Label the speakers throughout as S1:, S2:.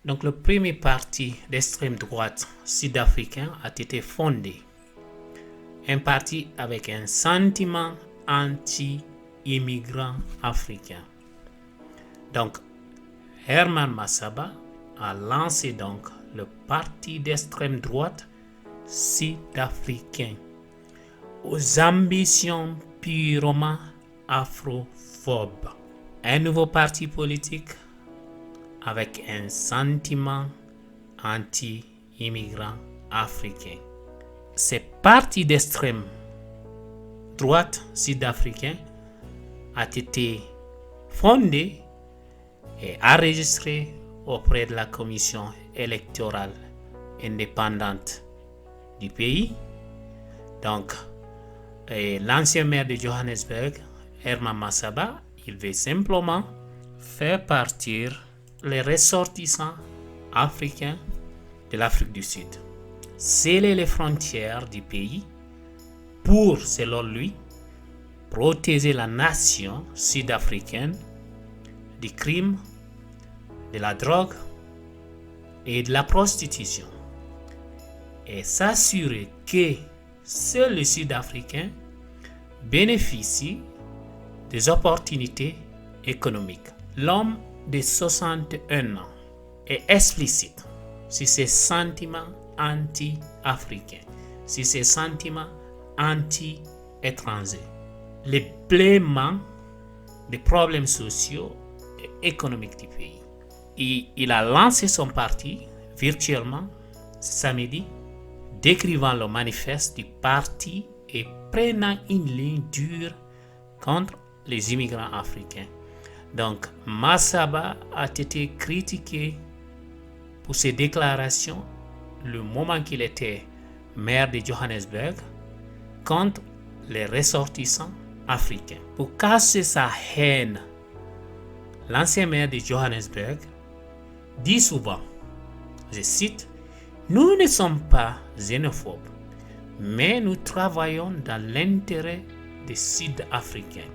S1: Donc le premier parti d'extrême droite sud-africain a été fondé. Un parti avec un sentiment anti-immigrant africain. Donc Herman Masaba a lancé donc le parti d'extrême droite sud-africain aux ambitions purement afrophobes. Un nouveau parti politique avec un sentiment anti-immigrant africain. Ce parti d'extrême droite sud-africain a été fondé et enregistré auprès de la commission électorale indépendante du pays. Donc, l'ancien maire de Johannesburg, Herman Masaba, il veut simplement faire partir les ressortissants africains de l'Afrique du Sud, sceller les frontières du pays pour, selon lui, protéger la nation sud-africaine du crime, de la drogue et de la prostitution, et s'assurer que seuls les Sud-Africains bénéficient des opportunités économiques. L'homme de 61 ans est explicite sur ses sentiments anti-africains, sur ses sentiments anti-étrangers, les blâmant des problèmes sociaux et économiques du pays. Et il a lancé son parti virtuellement samedi, décrivant le manifeste du parti et prenant une ligne dure contre les immigrants africains. Donc, Masaba a été critiqué pour ses déclarations le moment qu'il était maire de Johannesburg contre les ressortissants africains. Pour casser sa haine, l'ancien maire de Johannesburg dit souvent, je cite, « Nous ne sommes pas xénophobes, mais nous travaillons dans l'intérêt des Sud-Africains.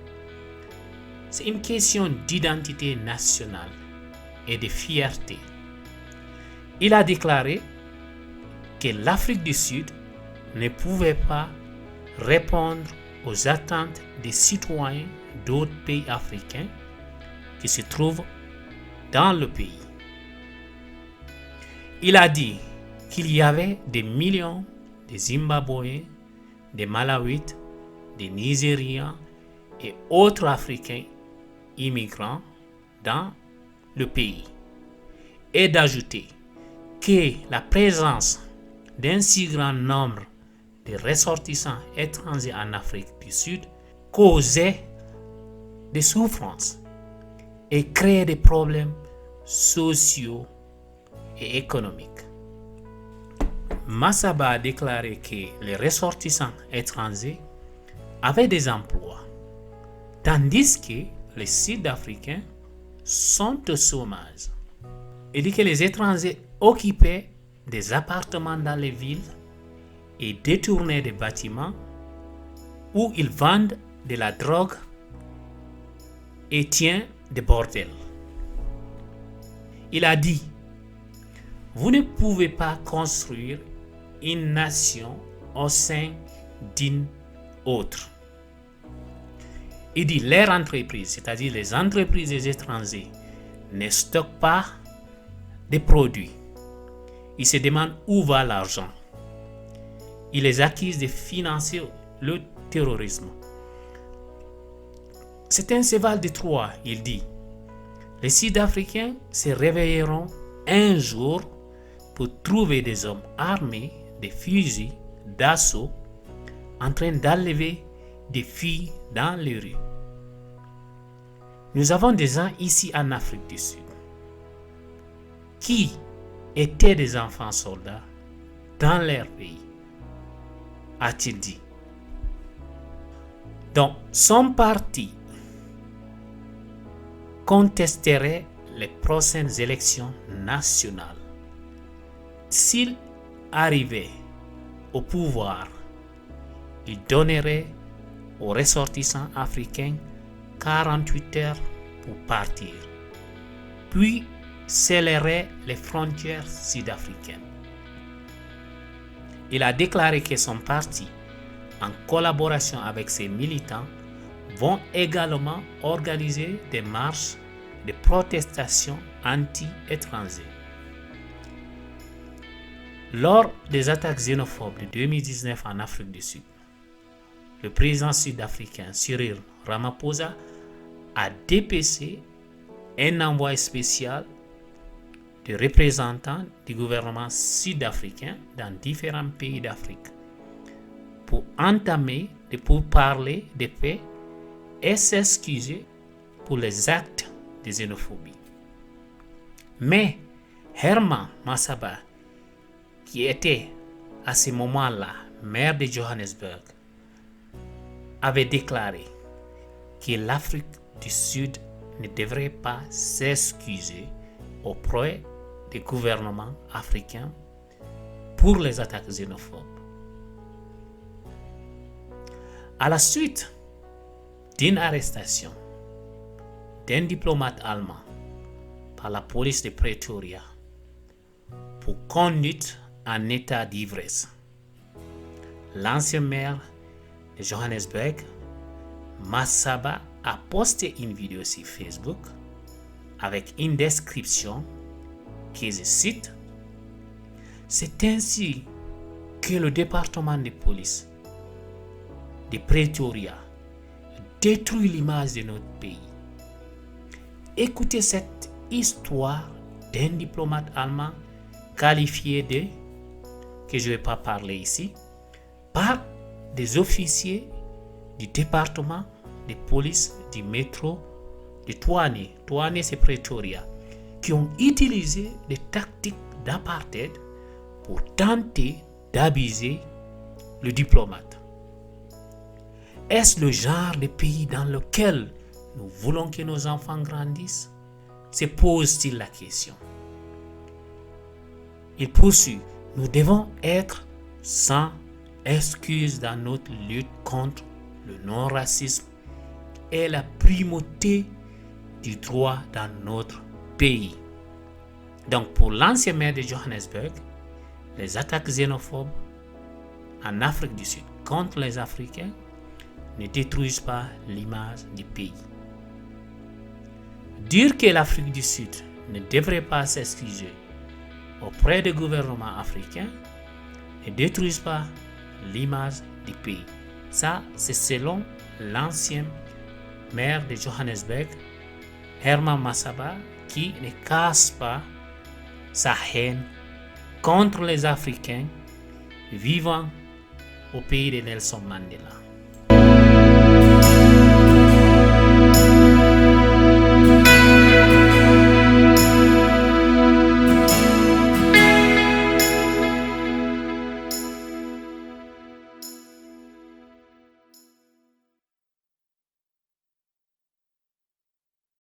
S1: C'est une question d'identité nationale et de fierté. » Il a déclaré que l'Afrique du Sud ne pouvait pas répondre aux attentes des citoyens d'autres pays africains qui se trouvent dans le pays. Il a dit qu'il y avait des millions de Zimbabwéens, de Malawites, de Nigérians et autres Africains immigrants dans le pays. Et d'ajouter que la présence d'un si grand nombre de ressortissants étrangers en Afrique du Sud causait des souffrances et créait des problèmes sociaux et économiques. Masaba a déclaré que les ressortissants étrangers avaient des emplois, tandis que les Sud-Africains sont au chômage. Il dit que les étrangers occupaient des appartements dans les villes et détournaient des bâtiments où ils vendent de la drogue et tiennent des bordels. Il a dit, vous ne pouvez pas construire une nation au sein d'une autre. Il dit, les entreprises, c'est-à-dire les entreprises des étrangers, ne stockent pas des produits. Ils se demandent où va l'argent. Ils les accusent de financer le terrorisme. C'est un cheval de Troie, il dit. Les Sud-Africains se réveilleront un jour pour trouver des hommes armés, des fusils d'assaut, en train d'enlever des filles dans les rues. Nous avons des gens ici en Afrique du Sud qui étaient des enfants soldats dans leur pays, a-t-il dit. Donc, son parti contesterait les prochaines élections nationales. S'il arrivait au pouvoir, il donnerait aux ressortissants africains 48 heures pour partir. Puis scellerait les frontières sud-africaines. Il a déclaré que son parti, en collaboration avec ses militants, vont également organiser des marches de protestation anti-étrangers. Lors des attaques xénophobes de 2019 en Afrique du Sud, le président sud-africain Cyril Ramaphosa a dépêché un envoyé spécial de représentants du gouvernement sud-africain dans différents pays d'Afrique pour entamer des pourparlers de paix et s'excuser pour les actes de xénophobie. Mais Herman Masaba, qui était à ce moment-là maire de Johannesburg, avait déclaré que l'Afrique du Sud ne devrait pas s'excuser auprès des gouvernements africains pour les attaques xénophobes. À la suite d'une arrestation d'un diplomate allemand par la police de Pretoria pour conduite en état d'ivresse, l'ancien maire de Johannesburg, Masaba, a posté une vidéo sur Facebook avec une description qui, je cite, « C'est ainsi que le département de police de Pretoria détruit l'image de notre pays. Écoutez cette histoire d'un diplomate allemand qualifié de, que je ne vais pas parler ici, par des officiers du département de police du métro de Tshwane. Tshwane, c'est Pretoria, qui ont utilisé des tactiques d'apartheid pour tenter d'abuser le diplomate. Est-ce le genre de pays dans lequel nous voulons que nos enfants grandissent? Se pose-t-il la question. Il poursuit, nous devons être sans excuse dans notre lutte contre le non-racisme et la primauté du droit dans notre pays. Donc pour l'ancien maire de Johannesburg, les attaques xénophobes en Afrique du Sud contre les Africains ne détruisent pas l'image du pays. Dire que l'Afrique du Sud ne devrait pas s'excuser auprès des gouvernements africains ne détruisent pas l'image du pays. Ça, c'est selon l'ancien maire de Johannesburg, Herman Masaba, qui ne cache pas sa haine contre les Africains vivant au pays de Nelson Mandela.